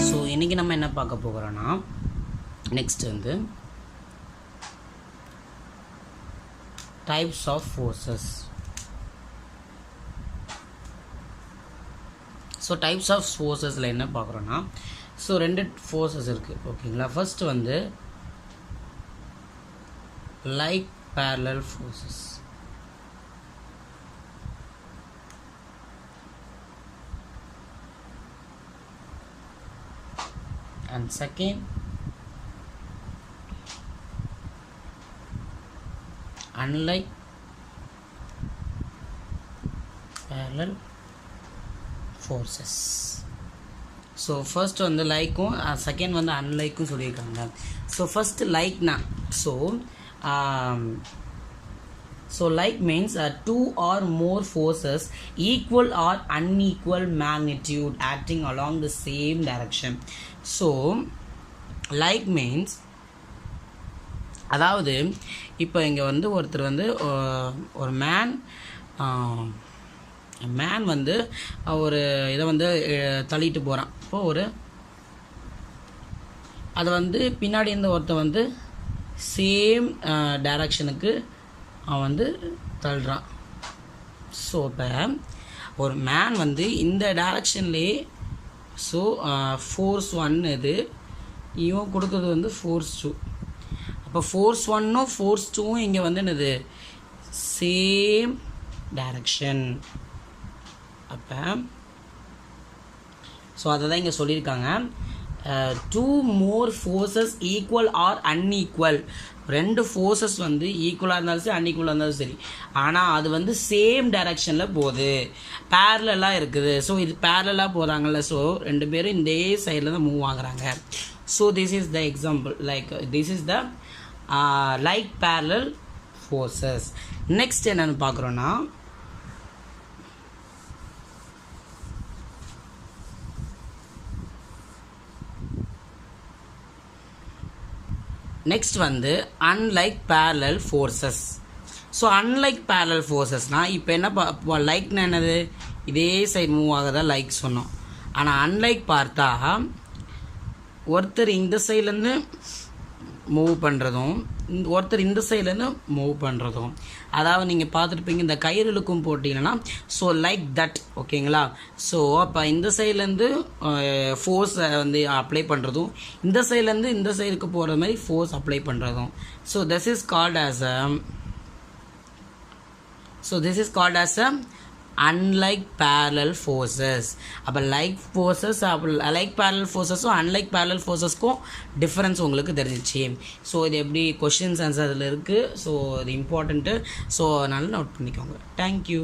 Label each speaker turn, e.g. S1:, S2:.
S1: So இன்றைக்கி நம்ம என்ன பார்க்க போகிறோன்னா நெக்ஸ்ட் வந்து types of forces. So types of ஃபோர்ஸஸில் என்ன பார்க்குறோன்னா ஸோ 2 ஃபோர்ஸஸ் இருக்குது ஓகேங்களா. ஃபர்ஸ்ட் வந்து like parallel forces. And second unlike parallel forces. So first வந்து லைக்கும் செகண்ட் வந்து அன்லைக்கும் சொல்லியிருக்காங்க. ஸோ ஃபர்ஸ்ட் லைக்னா so like means 2 or more forces equal or unequal magnitude acting along the same direction. So like means அதாவது இப்போ இங்கே வந்து ஒருத்தர் வந்து ஒரு மேன் வந்து ஒரு இதை வந்து தள்ளிட்டு போகிறான். இப்போது அதை வந்து பின்னாடி இருந்த ஒருத்தர் வந்து சேம் டைரக்ஷனுக்கு அவன் வந்து தள்ளுறான். ஸோ இப்போ ஒரு மேன் வந்து இந்த டைரக்ஷன்லேயே ஸோ ஃபோர்ஸ் 1 இது, இவன் கொடுக்குறது வந்து ஃபோர்ஸ் 2. அப்போ ஃபோர்ஸ் 1ம் ஃபோர்ஸ் 2ம் இங்கே வந்து என்னது சேம் டைரக்ஷன். அப்போ ஸோ அதை தான் இங்கே சொல்லியிருக்காங்க. 2 more forces equal or unequal. 2 forces வந்து ஈக்குவலாக இருந்தாலும் சரி அன்ஈக்குவலாக இருந்தாலும் சரி, ஆனால் அது வந்து சேம் டைரக்ஷனில் போகுது, பேரலாக இருக்குது. ஸோ இது பேரலாக போகிறாங்கல்ல, ஸோ 2 பேரும் இந்த சைடில் தான் மூவ் ஆகுறாங்க. So this is the example, like this is the like parallel forces. Next என்னென்னு பார்க்குறோன்னா நெக்ஸ்ட் வந்து unlike parallel forces. So unlike parallel ஃபோர்ஸஸ்னால் இப்போ என்ன லைக்னா என்னது, இதே சைடு மூவ் ஆகுதா லைக் சொன்னோம். ஆனால் அன்லைக் பார்த்தா ஒருத்தர் இந்த சைட்லேருந்து மூவ் பண்ணுறதும் ஒருத்தர் இந்த சைட்லேருந்து மூவ் பண்ணுறதும், அதாவது நீங்கள் பார்த்துருப்பீங்க இந்த கயிறுக்கும் போட்டிங்கன்னா ஸோ லைக் தட் ஓகேங்களா. ஸோ அப்போ இந்த சைட்லேருந்து ஃபோர்ஸை வந்து அப்ளை பண்ணுறதும் இந்த சைட்லேருந்து இந்த சைடுக்கு போகிற மாதிரி ஃபோர்ஸ் அப்ளை பண்ணுறதும். So this is called as a unlike parallel forces. அப்போ லைக் ஃபோர்ஸஸ் லைக் பேரலல் ஃபோர்ஸஸும் அன்லைக் பேரலல் ஃபோர்ஸஸ்க்கும் டிஃப்ரென்ஸ் உங்களுக்கு தெரிஞ்சிச்சு. ஸோ இது எப்படி கொஷின்ஸ் ஆன்சர் அதில் இருக்குது. ஸோ இது இம்பார்ட்டண்ட்டு. ஸோ அதனால் நோட் பண்ணிக்கோங்க. தேங்க்யூ.